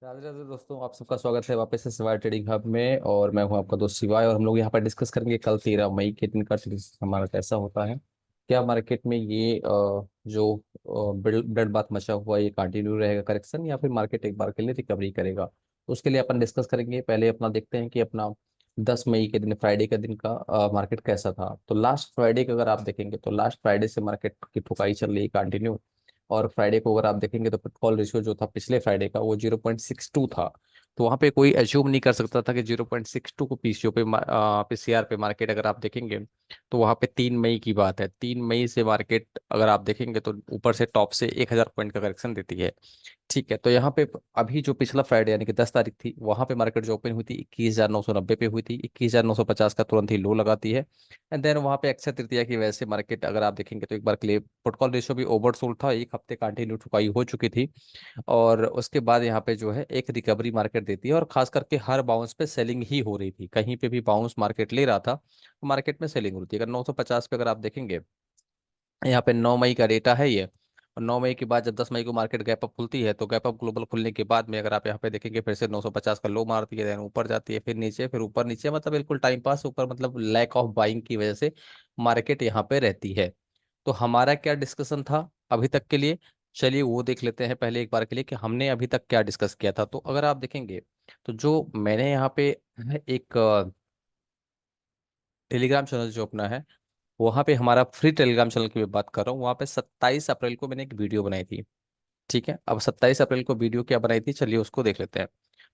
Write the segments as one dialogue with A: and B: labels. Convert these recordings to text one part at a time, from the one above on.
A: राधे राधे दोस्तों, आप सबका स्वागत है वापस से शिवाय ट्रेडिंग हब में। और मैं हूं आपका दोस्त शिवाय, और हम लोग यहाँ पर डिस्कस करेंगे कल 13 मई के दिन का ट्रेडिंग हमारा कैसा होता है। क्या मार्केट में ये जो ब्लड बात मचा हुआ ये कंटिन्यू रहेगा करेक्शन, या फिर मार्केट एक बार के लिए रिकवरी करेगा। तो उसके लिए अपन डिस्कस करेंगे। पहले अपना देखते हैं कि अपना 10 मई के दिन फ्राइडे के दिन का मार्केट कैसा था। तो लास्ट फ्राइडे का अगर आप देखेंगे तो लास्ट फ्राइडे से मार्केट की ठुकाई चल रही है कंटिन्यू। और फ्राइडे को अगर आप देखेंगे तो कॉल रेशियो जो था पिछले फ्राइडे का वो 0.62 था। तो वहां पे कोई एज्यूम नहीं कर सकता था कि 0.62 को पीसीओ पे पीसीआर पे मार्केट अगर आप देखेंगे तो वहां पे 3 मई की बात है। 3 मई से मार्केट अगर आप देखेंगे तो ऊपर से टॉप से 1,000 पॉइंट का करेक्शन देती है। ठीक है, तो यहाँ पे अभी जो पिछला फ्राइडे यानी कि 10 तारीख थी, वहां पे मार्केट जो ओपन हुई थी 21,990 पे हुई थी। 21,950 का तुरंत ही लो लगाती है। एंड देन वहां पे अक्षय तृतीया की वजह से मार्केट अगर आप देखेंगे तो एक बार के लिए पुटकॉल रेशियो भी ओवरसोल्ड था। एक हफ्ते कंटिन्यू ठुकाई हो चुकी थी। और उसके बाद यहाँ पे जो है एक रिकवरी मार्केट देती है, और खास करके हर बाउंस पे सेलिंग ही हो रही थी। कहीं पे भी बाउंस मार्केट ले रहा था तो मार्केट में सेलिंग होती है। अगर 950 पे अगर आप देखेंगे, यहाँ पे 9 मई का डेटा है ये। और 9 मई के बाद जब 10 मई को मार्केट गैप अप खुलती है तो गैप अप ग्लोबल खुलने के बाद में अगर आप यहाँ पे देखेंगे फिर से 950 का लो मारती है, देन ऊपर जाती है, फिर नीचे, फिर ऊपर नीचे, मतलब बिल्कुल टाइम पास ऊपर, मतलब लैक ऑफ बाइंग की वजह से मार्केट यहाँ पे रहती है। तो हमारा क्या डिस्कशन था अभी तक के लिए, चलिए वो देख लेते हैं पहले एक बार के लिए कि हमने अभी तक क्या डिस्कस किया था। तो अगर आप देखेंगे तो जो मैंने यहाँ पे एक टेलीग्राम चैनल जो अपना है, वहाँ पे हमारा फ्री टेलीग्राम चैनल की मैं बात कर रहा हूँ। वहाँ पे 27 अप्रैल को मैंने एक वीडियो बनाई थी। ठीक है, अब 27 अप्रैल को वीडियो क्या बनाई थी, चलिए उसको देख लेते हैं।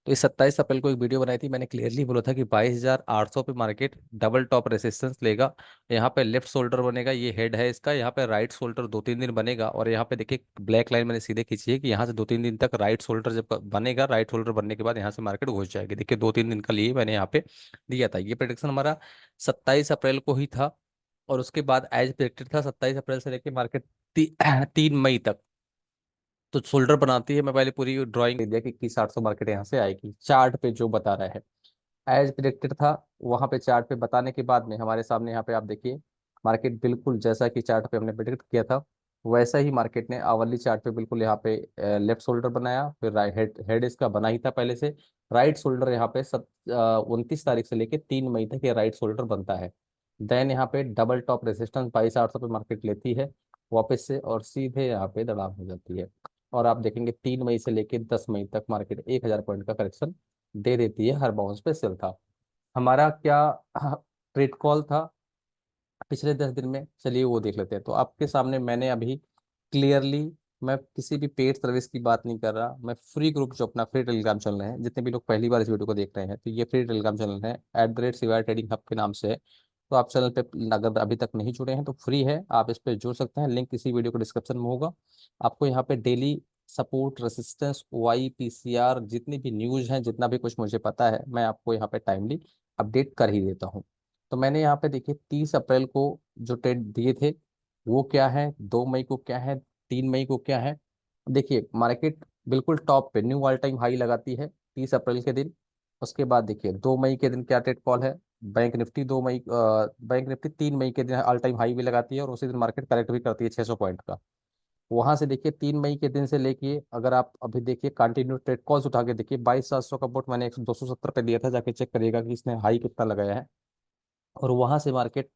A: तो इस 27 अप्रैल को एक वीडियो बनाई थी, मैंने क्लियरली बोला था कि 22,800 पे मार्केट डबल टॉप रेसिस्टेंस लेगा। यहाँ पे लेफ्ट शोल्डर बनेगा, ये हेड है इसका। यहाँ पे राइट शोल्डर 2-3 दिन बनेगा, और यहाँ पे देखिए ब्लैक लाइन मैंने सीधे खींची है कि यहाँ से 2-3 दिन तक राइट शोल्डर जब बनेगा, राइट शोल्डर बनने के बाद यहाँ से मार्केट घुस जाएगी। देखिए 2-3 दिन का लिए मैंने यहाँ पे दिया था। ये प्रेडिक्शन हमारा 27 अप्रैल को ही था। और उसके बाद एज प्रेडिक्टेड था 27 अप्रैल से लेके मार्केट 3 मई तक तो शोल्डर बनाती है। मैं पहले पूरी ड्राइंग दे दिया कि किस 800 मार्केट यहाँ से आएगी, चार्ट पे जो बता रहा है एज प्रेडिक्टेड था। वहां पे चार्ट पे बताने के बाद में हमारे सामने यहाँ पे आप देखिए मार्केट बिल्कुल जैसा कि चार्ट पे हमने प्रेडिक्ट किया था वैसा ही मार्केट ने आवली चार्ट पे बिल्कुल यहाँ पे लेफ्ट शोल्डर बनाया। फिर राइट हेड हेड इसका बना ही था पहले से। राइट शोल्डर यहाँ पे 29 तारीख से लेके 3 मई तक ये राइट शोल्डर बनता है। देन यहाँ पे डबल टॉप रेजिस्टेंस 22,800 पे मार्केट लेती है वापस से, और सीधे यहाँ पे दड़ाम हो जाती है। और आप देखेंगे 3 मई से लेके 10 मई तक मार्केट 1,000 पॉइंट का करेक्शन दे देती है। हर बाउंस पे सेल था। हमारा क्या ट्रेड कॉल था पिछले 10 दिन में, चलिए वो देख लेते हैं। तो आपके सामने मैंने अभी क्लियरली, मैं किसी भी पेड सर्विस की बात नहीं कर रहा, मैं फ्री ग्रुप जो अपना फ्री टेलीग्राम चैनल है, जितने भी लोग पहली बार इस वीडियो को देख रहे हैं तो ये फ्री टेलीग्राम चैनल है @शिवाय ट्रेडिंग हब के नाम से है। तो आप चैनल पे अगर अभी तक नहीं जुड़े हैं तो फ्री है, आप इस पे जुड़ सकते हैं। लिंक किसी वीडियो को डिस्क्रिप्शन में होगा। आपको यहाँ पे डेली सपोर्ट, रेसिस्टेंस, वाई, पीसीआर, जितनी भी न्यूज हैं, जितना भी कुछ मुझे पता है मैं आपको यहाँ पे टाइमली अपडेट कर ही देता हूँ। तो मैंने यहाँ पे देखिए 30 अप्रैल को जो ट्रेड दिए थे वो क्या है, 2 मई को क्या है, 3 मई को क्या है। देखिए मार्केट बिल्कुल टॉप पे न्यू ऑल टाइम हाई लगाती है 30 अप्रैल के दिन। उसके बाद देखिए 2 मई के दिन क्या ट्रेड कॉल है, बैंक निफ्टी 3 मई के दिन ऑल टाइम हाई भी लगाती है, और उसी दिन मार्केट करेक्ट भी करती है 600 पॉइंट का। वहां से देखिए 3 मई के दिन से लेके अगर आप अभी देखिए कंटिन्यू ट्रेड कॉल्स उठा के देखिए 22,700 का बोट मैंने 270 पे दिया था, जाके चेक करिएगा कि इसने हाई कितना लगाया है। और वहां से मार्केट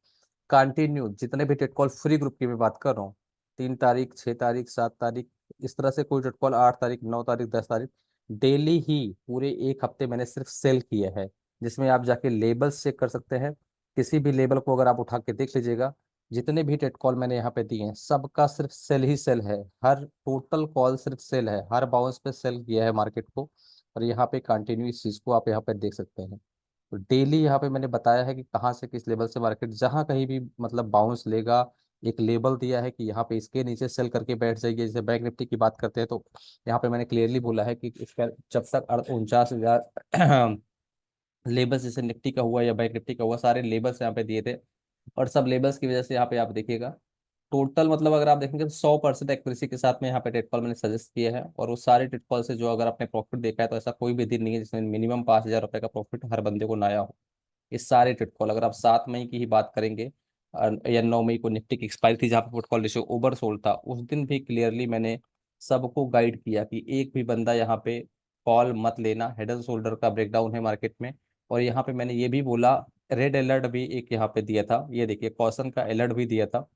A: कंटिन्यू जितने भी टेट कॉल फ्री ग्रुप की मैं बात कर रहा हूँ, 3 तारीख, 6 तारीख, 7 तारीख, इस तरह से कोई टेट कॉल 8 तारीख, 9 तारीख, 10 तारीख, डेली ही पूरे एक हफ्ते मैंने सिर्फ सेल किया है। जिसमें आप जाके लेबल्स चेक कर सकते हैं। किसी भी लेबल को अगर आप उठा के देख लीजिएगा, जितने भी टेट कॉल मैंने यहाँ पे दिए हैं सबका सिर्फ सेल ही सेल है। हर टोटल कॉल सिर्फ सेल है, हर बाउंस पे सेल किया है मार्केट को। और यहाँ पे कंटिन्यू इस चीज को आप यहाँ पे देख सकते हैं। तो डेली यहाँ पे मैंने बताया है कि कहाँ से किस लेवल से मार्केट जहाँ कहीं भी मतलब बाउंस लेगा, एक लेवल दिया है कि यहाँ पे इसके नीचे सेल करके बैठ जाइए। जैसे बैंक निफ्टी की बात करते हैं तो यहाँ पे मैंने क्लियरली बोला है कि इसका जब तक 49,000 लेबल्स जैसे निफ्टी का हुआ या बैंक निफ्टी का हुआ, सारे लेबल्स यहाँ पे दिए थे। और सब लेबल्स की वजह से यहाँ पे आप देखिएगा टोटल, मतलब अगर आप देखेंगे तो 100% एक्यूरेसी के साथ में यहाँ पे टेटकॉल मैंने सजेस्ट किया है। और उस सारे टेटकॉल से जो अगर आपने प्रॉफिट देखा है तो ऐसा कोई भी दिन नहीं है जिसमें मिनिमम 5,000 रुपये का प्रॉफिट हर बंदे को ना आया हो। इस सारे टेटकॉल अगर आप 7 मई की ही बात करेंगे या 9 मई को निफ्टी की एक्सपायरी थी जहाँ पे टेटकॉल रेशियो ओवर सोल्ड था, उस दिन भी क्लियरली मैंने सबको गाइड किया कि एक भी बंदा यहाँ पे कॉल मत लेना, हेड एंड शोल्डर का ब्रेकडाउन है मार्केट में। और यहाँ पे मैंने ये भी बोला, रेड अलर्ट भी एक यहाँ पे दिया था, ये देखिए कॉशन का अलर्ट भी दिया था,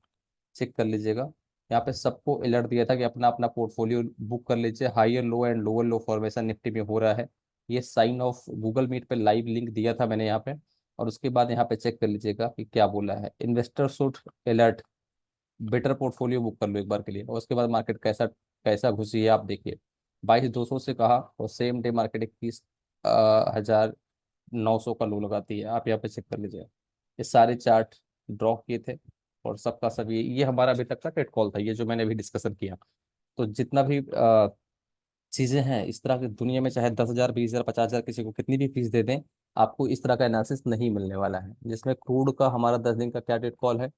A: चेक कर लीजिएगा। यहाँ पे सबको अलर्ट दिया था कि अपना अपना पोर्टफोलियो बुक कर लीजिए, higher low and lower low formation Nifty में हो रहा है। ये साइन ऑफ गूगल मीट पे लाइव लिंक दिया था मैंने यहाँ पे। और उसके बाद यहाँ पे चेक कर लीजिएगा कि क्या बोला है, investor should alert, better portfolio book कर लो एक बार के लिए। और उसके बाद मार्केट कैसा कैसा घुसी है आप देखिए, 22,200 से कहा और सेम डे मार्केट 21,900 का लो लगाती है। आप यहाँ पे चेक कर लीजिए, ये सारे चार्ट ड्रॉ किए थे और सबका सब ये हमारा अभी तक का टेट कॉल था, ये जो मैंने अभी डिस्कशन किया। तो जितना भी चीजें हैं इस तरह की दुनिया में, चाहे 10,000 20,000 50,000 किसी को कितनी भी फीस दे दें, आपको इस तरह का एनालिसिस नहीं मिलने वाला है। जिसमें क्रूड का हमारा 10 दिन का क्या डेट कॉल है,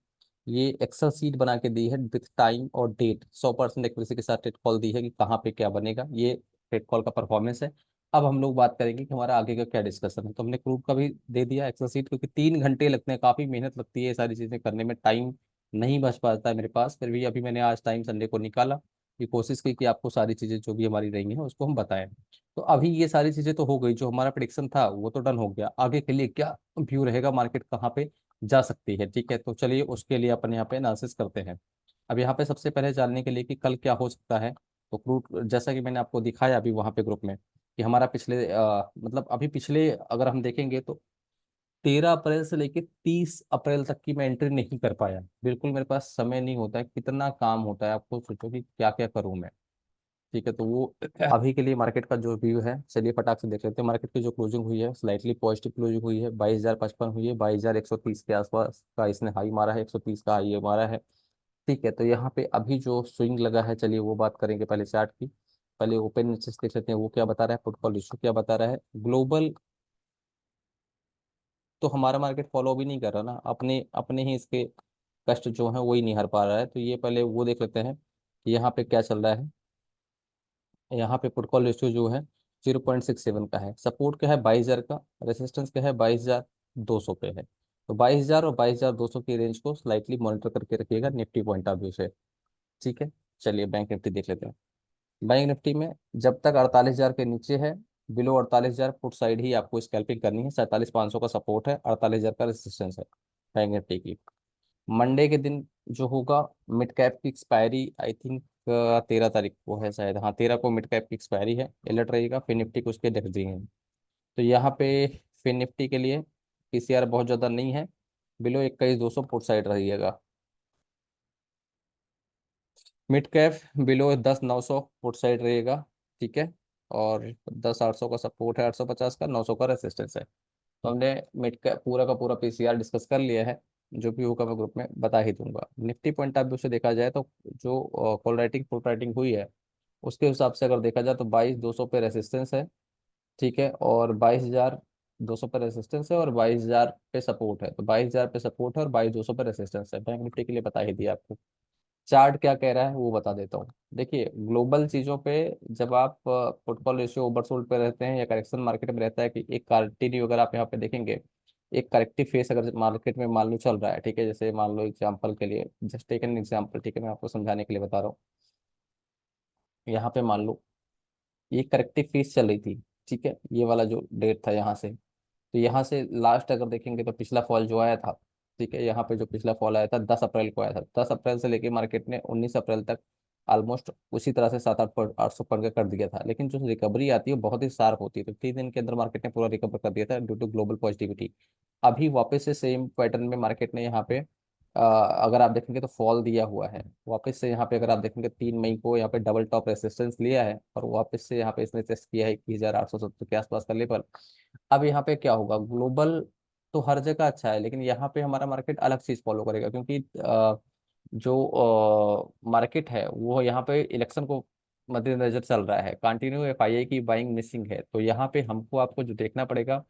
A: ये एक्सेल सीट बना के दी है विथ टाइम और डेट, 100% एक्यूरेसी के साथ डेट कॉल दी है कि कहाँ पे क्या बनेगा, ये डेट कॉल का परफॉर्मेंस है। अब हम लोग बात करेंगे कि हमारा आगे का क्या डिस्कशन है। तो हमने क्रूड का भी दे दिया एक्सेल सीट, क्योंकि 3 घंटे लगते हैं, काफी मेहनत लगती है ये सारी चीजें करने में, टाइम नहीं बच पाता है मेरे पास। फिर भी अभी मैंने आज टाइम संडे को निकाला कि कोशिश की कि आपको सारी चीजें जो भी हमारी रही हैं उसको हम बताएं। तो अभी ये सारी चीजें तो हो गई, जो हमारा प्रिडिक्शन था वो तो डन हो गया। आगे के लिए क्या व्यू रहेगा, मार्केट कहाँ पे जा सकती है, ठीक है। तो चलिए उसके लिए अपन यहाँ पे एनालिसिस करते हैं। अब यहाँ पे सबसे पहले जानने के लिए कि कल क्या हो सकता है, तो क्रूड जैसा कि मैंने आपको दिखाया अभी वहाँ पे ग्रुप में, कि हमारा पिछले मतलब अभी पिछले अगर हम देखेंगे तो 13 अप्रैल से लेके 30 अप्रैल तक की मैं एंट्री नहीं कर पाया। बिल्कुल मेरे पास समय नहीं होता है, कितना काम होता है, आपको सोचो कि क्या क्या करूँ मैं, ठीक है। तो वो अभी के लिए मार्केट का जो व्यू है, चलिए फटाक से देख लेते हैं। मार्केट की जो क्लोजिंग हुई है स्लाइटली पॉजिटिव क्लोजिंग हुई है, 22,055 हुई है, 22,130 के आसपास का इसने हाई मारा है, 130 का हाई मारा है, ठीक है। तो यहाँ पे अभी जो स्विंग लगा है, चलिए वो बात करेंगे पहले चार्ट की। पहले ओपन इंटरेस्ट देख लेते हैं वो क्या बता रहा है, फुटफॉल इशू क्या बता रहा है। ग्लोबल तो हमारा मार्केट फॉलो भी नहीं कर रहा ना, अपने अपने ही इसके कष्ट जो है वही नहीं हर पा रहा है। तो ये पहले वो देख लेते हैं कि यहाँ पे क्या चल रहा है। यहाँ पे पुट कॉल रेशियो जो है 0.67 का है, सपोर्ट क्या है 22,000 का, रेसिस्टेंस क्या है 22,200 पे है। तो 22,000 और 22,200 की रेंज को स्लाइटली मॉनिटर करके रखिएगा निफ्टी पॉइंट ऑफ व्यू से, ठीक है। चलिए बैंक निफ्टी देख लेते हैं। बैंक निफ्टी में जब तक 48,000 के नीचे है, बिलो 48,000 पुट साइड ही आपको स्कैल्पिंग करनी है। 47,500 का सपोर्ट है, 48,000 का रेसिस्टेंस है बैंक निफ्टी की। मंडे के दिन जो होगा, मिड कैप की एक्सपायरी आई थिंक 13 तारीख को है शायद, हाँ 13 को मिड कैप की एक्सपायरी है, अलर्ट रहेगा। फिर निफ्टी को उसके देख देंगे। तो यहाँ पे फिर निफ्टी के लिए पीसीआर बहुत ज़्यादा नहीं है, बिलो 21,200 पुट साइड रहिएगा। Mid cap below 10,900 put side रहेगा, ठीक है। और 10,800 का सपोर्ट है, 850 का, 900 का रेसिस्टेंस है। तो हमने मिड का पूरा पीसीआर डिस्कस कर लिया है, जो भी होगा मैं ग्रुप में बता ही दूंगा। निफ्टी पॉइंट ऑफ व्यू से देखा जाए तो जो कॉल राइटिंग पुट राइटिंग हुई है उसके हिसाब से अगर देखा जाए तो 22,200 पे रेसिस्टेंस है, ठीक है। और 22,200 पे रेसिस्टेंस है और 22,000 पे सपोर्ट है। तो 22,000 पे सपोर्ट है और 22,200 पे रेसिस्टेंस है। बैंक निफ्टी के लिए बता ही दिया आपको। चार्ट क्या कह रहा है वो बता देता हूँ। देखिए ग्लोबल चीज़ों पे जब आप फुटफॉल रेशियो ओवरसोल्ड पे रहते हैं या करेक्शन मार्केट में रहता है कि एक कंटिन्यू, अगर आप यहाँ पे देखेंगे एक करेक्टिव फेस अगर मार्केट में मान लो चल रहा है, ठीक है। जैसे मान लो एग्जांपल के लिए, जस्ट टेक एन एग्जांपल, ठीक है, मैं आपको समझाने के लिए बता रहा हूँ। यहाँ पे मान लो ये करेक्टिव फेस चल रही थी, ठीक है, ये वाला जो डेट था यहाँ से। तो यहाँ से लास्ट अगर देखेंगे तो पिछला फॉल जो आया था, ठीक है, यहाँ पे जो पिछला फॉल आया था 10 अप्रैल को आया था। 10 अप्रैल से लेके मार्केट ने 19 अप्रैल तक ऑलमोस्ट उसी तरह से 700-800 पॉइंट का कर दिया था। लेकिन जो रिकवरी आती है वो बहुत ही शार्प होती है। तो 3 दिन के अंदर मार्केट ने पूरा रिकवर कर दिया था ड्यू टू ग्लोबल पॉजिटिविटी। अभी वापस से सेम पैटर्न में मार्केट ने यहाँ पे अगर आप देखेंगे तो फॉल दिया हुआ है वापस से। यहाँ पे अगर आप देखेंगे 3 मई को यहाँ पे डबल टॉप रेसिस्टेंस लिया है और वापस से यहाँ पे इसने टेस्ट किया है 21,870 के आसपास का लेवल। अब यहाँ पे क्या होगा, ग्लोबल तो हर जगह अच्छा है, लेकिन यहाँ पे हमारा मार्केट अलग चीज फॉलो करेगा, क्योंकि जो मार्केट है वो यहाँ पे इलेक्शन को मद्देनजर चल रहा है, कंटिन्यू एफआईआई की बाइंग मिसिंग है। तो यहाँ पे हमको आपको जो देखना पड़ेगा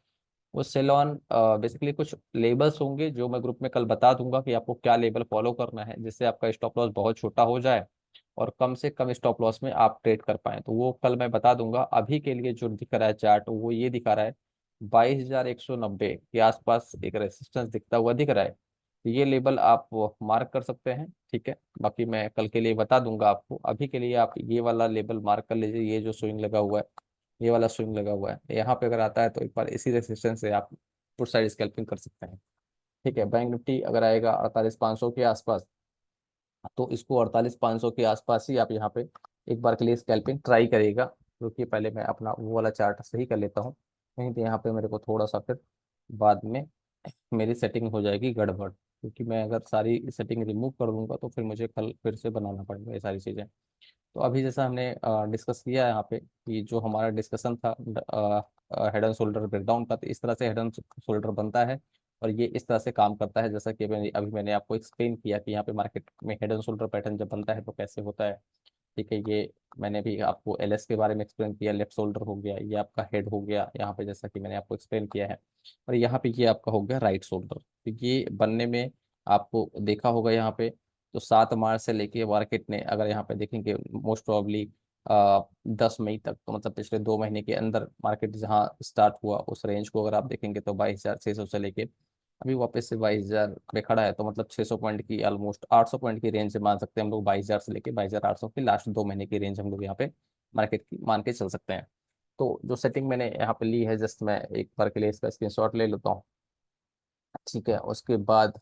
A: वो सेल ऑन, बेसिकली कुछ लेबल्स होंगे जो मैं ग्रुप में कल बता दूंगा कि आपको क्या लेबल फॉलो करना है, जिससे आपका स्टॉप लॉस बहुत छोटा हो जाए और कम से कम स्टॉप लॉस में आप ट्रेड कर पाए। तो वो कल मैं बता दूंगा। अभी के लिए जो दिख रहा है चार्ट वो ये दिखा रहा है 22,190 के आसपास एक रेसिस्टेंस दिखता हुआ दिख रहा है। तो ये लेवल आप मार्क कर सकते हैं, ठीक है। बाकी मैं कल के लिए बता दूंगा आपको। अभी के लिए आप ये वाला लेवल मार्क कर लीजिए, ये जो स्विंग लगा हुआ है ये वाला स्विंग लगा हुआ है, यहाँ पे अगर आता है तो एक बार इसी रेजिस्टेंस से आप पुट साइड स्कैल्पिंग कर सकते हैं। ठीक है, बैंक निफ्टी अगर आएगा 48,500 के आसपास, तो इसको 48,500 के आसपास ही आप यहाँ पे एक बार के लिए स्कैल्पिंग ट्राई करिएगा। क्योंकि पहले मैं अपना वो वाला चार्ट सही कर लेता हूँ, नहीं तो यहाँ पे मेरे को थोड़ा सा फिर बाद में मेरी सेटिंग हो जाएगी गड़बड़, क्योंकि मैं अगर सारी सेटिंग रिमूव कर दूंगा तो फिर मुझे कल फिर से बनाना पड़ेगा ये सारी चीज़ें। तो अभी जैसा हमने डिस्कस किया यहाँ पे कि जो हमारा डिस्कशन था हेड एंड शोल्डर ब्रेकडाउन का, तो इस तरह से हेड एंड शोल्डर बनता है और ये इस तरह से काम करता है, जैसा कि मैंने आपको एक्सप्लेन किया कि यहाँ पे मार्केट में हेड एंड शोल्डर पैटर्न जब बनता है तो कैसे होता है। ठीक है, ये मैंने भी आपको एलएस के बारे में एक्सप्लेन किया, लेफ्ट शोल्डर हो गया, ये आपका हेड हो गया यहाँ पे जैसा कि मैंने आपको एक्सप्लेन किया है। और यहाँ पे ये आपका हो गया राइट शोल्डर। तो ये बनने में आपको देखा होगा यहाँ पे, तो 7 मार्च से लेके मार्केट ने अगर यहाँ पे देखेंगे मोस्ट प्रोबेबली 10 मई तक, तो मतलब पिछले 2 महीने के अंदर मार्केट जहाँ स्टार्ट हुआ उस रेंज को अगर आप देखेंगे तो 22,600 से लेके अभी वापस से 22,000 पे खड़ा है, तो मतलब 600 पॉइंट की ऑलमोस्ट 800 पॉइंट की रेंज से मान सकते हैं हम लोग, 22,000 से लेके 22,800 की लास्ट 2 महीने की रेंज हम लोग यहाँ पे मार्केट की मान के चल सकते हैं। तो जो सेटिंग मैंने यहाँ पे ली है, जस्ट मैं एक बार के लिए इसका स्क्रीनशॉट ले लेता हूँ। ठीक है, उसके बाद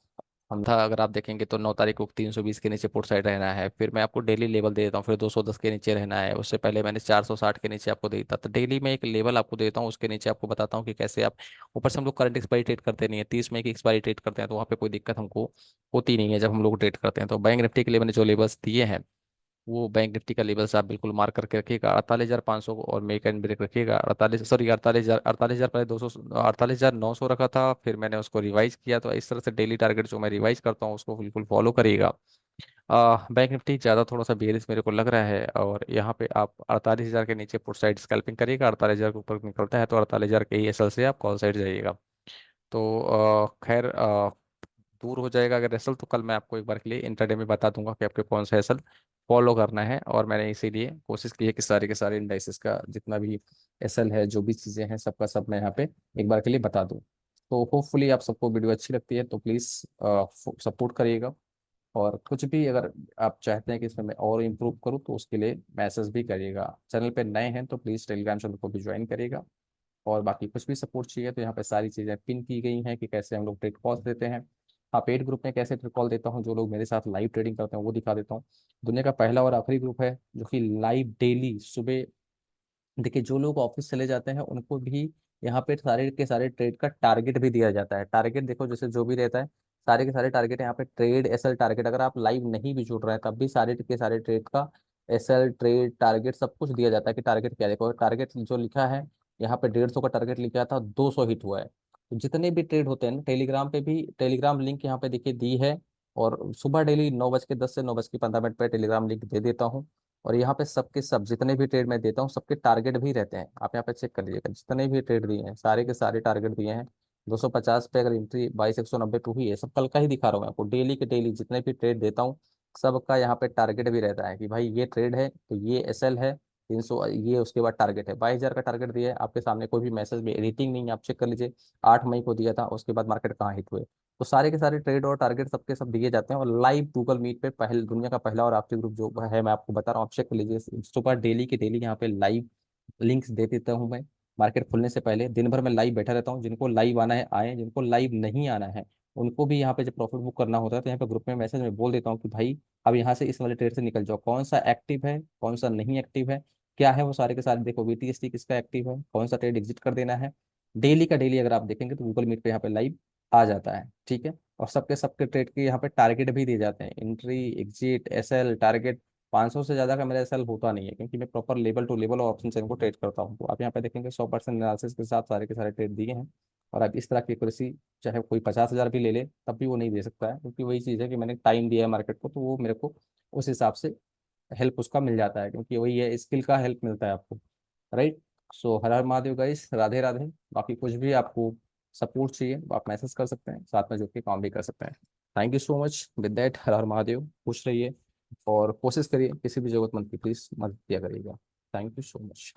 A: हम था अगर आप देखेंगे तो 9 तारीख को 320 के नीचे पुट साइड रहना है, फिर मैं आपको डेली लेवल दे देता हूँ, फिर 210 के नीचे रहना है, उससे पहले मैंने 460 के नीचे आपको दे दिया था। तो डेली मैं एक लेवल आपको देता हूँ, उसके नीचे आपको बताता हूँ कि कैसे आप, ऊपर से हम लोग करंट एक्सपायरी ट्रेड करते नहीं है, 30 मई की एक्सपायरी ट्रेड करते हैं, तो वहाँ पे कोई दिक्कत हमको होती नहीं है जब हम लोग ट्रेड करते हैं। तो बैंक निफ्टी के लिए मैंने जो लेवल्स दिए हैं, वो बैंक निफ्टी का लेवल्स आप बिल्कुल मार्क करके रखिएगा 48,500 को, और मेक एंड ब्रेक रखिएगा 48, सॉरी 48,000 पहले 200, 48,900 रखा था, फिर मैंने उसको रिवाइज किया। तो इस तरह से डेली टारगेट जो मैं रिवाइज करता हूँ उसको बिल्कुल फॉलो करिएगा। बैंक निफ्टी ज़्यादा थोड़ा सा बेयरिश मेरे को लग रहा है, और यहाँ पे आप 48,000 के नीचे पुट साइड स्कैल्पिंग करिएगा, 48,000 के ऊपर निकलता है तो 48,000 के ही एसएल से आप कॉल साइड जाइएगा। तो खैर दूर हो जाएगा अगर एसल, तो कल मैं आपको एक बार के लिए इंटरडे में बता दूंगा कि आपको कौन सा एसल फॉलो करना है। और मैंने इसीलिए कोशिश की है कि सारे के सारे इंडाइसिस का जितना भी एसल है, जो भी चीज़ें हैं, सबका सब मैं यहाँ पे एक बार के लिए बता दूँ। तो होपफुली आप सबको वीडियो अच्छी लगती है तो प्लीज़ सपोर्ट करिएगा। और कुछ भी अगर आप चाहते हैं कि इसमें मैं और इम्प्रूव करूँ तो उसके लिए मैसेज भी करिएगा। चैनल पे नए हैं तो प्लीज़ टेलीग्राम चैनल को भी ज्वाइन करिएगा। और बाकी कुछ भी सपोर्ट चाहिए तो यहाँ पे सारी चीज़ें पिन की गई हैं कि कैसे हम लोग ट्रेड कॉल्स देते हैं। हाँ, पेड ग्रुप में कैसे ट्रेड कॉल देता हूँ, जो लोग मेरे साथ लाइव ट्रेडिंग करते हैं वो दिखा देता हूँ। दुनिया का पहला और आखिरी ग्रुप है जो कि लाइव डेली सुबह, देखिए जो लोग ऑफिस चले जाते हैं उनको भी यहाँ पे सारे के सारे ट्रेड का टारगेट भी दिया जाता है। टारगेट देखो जैसे जो भी रहता है, सारे के सारे टारगेट यहाँ पे ट्रेड एसएल टारगेट, अगर आप लाइव नहीं भी जुड़ रहे हैं तब भी सारे के सारे ट्रेड का एसएल ट्रेड टारगेट सब कुछ दिया जाता है कि टारगेट क्या। देखो टारगेट जो लिखा है यहाँ पे 150 का टारगेट लिखा था, 200 हिट हुआ है। तो जितने भी ट्रेड होते हैं ना, टेलीग्राम पे भी टेलीग्राम लिंक यहाँ पे देखिए दी है। और सुबह डेली 9:10 से 9:15 पे टेलीग्राम लिंक दे देता हूँ। और यहाँ पे सबके सब जितने भी ट्रेड मैं देता हूँ सबके टारगेट भी रहते हैं, आप यहाँ पे चेक कर लीजिएगा, जितने भी ट्रेड दिए हैं सारे के सारे टारगेट दिए हैं। 250 पे अगर एंट्री 22,190 पे हुई है, सब कल का ही दिखा रहा हूँ मैं आपको, डेली के डेली जितने भी ट्रेड देता हूँ सबका यहाँ पे टारगेट भी रहता है कि भाई ये ट्रेड है तो ये एसएल है 300, ये उसके बाद टारगेट है 22,000 का टारगेट दिया है आपके सामने, कोई भी मैसेज में एडिटिंग नहीं है, आप चेक कर लीजिए। 8 मई को दिया था, उसके बाद मार्केट कहाँ हिट हुए। तो सारे के सारे ट्रेड और टारगेट सबके सब दिए जाते हैं। और लाइव गूगल मीट पे पहले दुनिया का पहला और आखिरी ग्रुप जो है मैं आपको बता रहा हूँ, आप चेक कर लीजिए। सुबह डेली के डेली यहाँ पे लाइव लिंक्स दे देता हूँ मैं। मार्केट खुलने से पहले दिन भर मैं लाइव बैठा रहता हूँ, जिनको लाइव आना है आए, जिनको लाइव नहीं आना है उनको भी यहाँ पे जब प्रॉफिट बुक करना होता है तो यहाँ पे ग्रुप में मैसेज में बोल देता हूँ कि भाई अब यहाँ से इस वाले ट्रेड से निकल जाओ, कौन सा एक्टिव है कौन सा नहीं एक्टिव है, क्या है वो सारे के सारे देखो, वीटीएसटी किसका एक्टिव है, कौन सा ट्रेड एग्जिट कर देना है। डेली का डेली अगर आप देखेंगे तो गूगल मीट पे यहाँ पे लाइव आ जाता है। ठीक है, और सबके सबके ट्रेड के यहाँ पे टारगेट भी दिए जाते हैं, एंट्री एग्जिट एसएल टारगेट। 500 से ज़्यादा का मेरा एसएल होता नहीं है क्योंकि मैं प्रॉपर लेवल टू लेवल और ऑप्शन चेन को ट्रेड करता हूँ। तो आप यहाँ पे देखेंगे 100% एनालिसिस के साथ सारे के सारे ट्रेड दिए हैं। और आप इस तरह की एक्यूरेसी चाहे कोई 50,000 भी ले ले तब भी वो नहीं दे सकता है, क्योंकि वही चीज़ है कि मैंने टाइम दिया है मार्केट को, तो वो मेरे को उस हिसाब से हेल्प उसका मिल जाता है, क्योंकि वही है स्किल का हेल्प मिलता है आपको। राइट। सो हर हर महादेव गाइस, राधे राधे। बाकी कुछ भी आपको सपोर्ट चाहिए तो आप मैसेज कर सकते हैं, साथ में जुड़ के काम भी कर सकते हैं। Thank you so much. With that, Har Har Mahadev, खुश रहिए और कोशिश करिए किसी भी जरूरतमंद की प्लीज मदद किया करिएगा। Thank you so much.